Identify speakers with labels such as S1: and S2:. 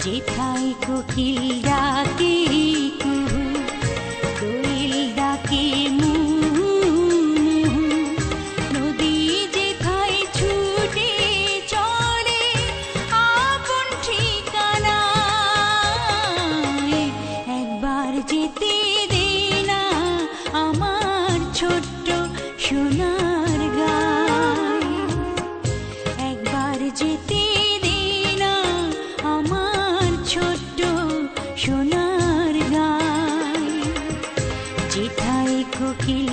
S1: যেথায় কোকিল ডাকে কুহু, দোয়েল ডাকে মুহু মুহু, নদী যেথায় ছুটে চলে আপন ঠিকানায়, একবার যেতে দে না আমার ছোট্ট সোনার গায়, একবার যেতে দে না আমার ছোট্ট সোনার গায়, যেথায় কোকিল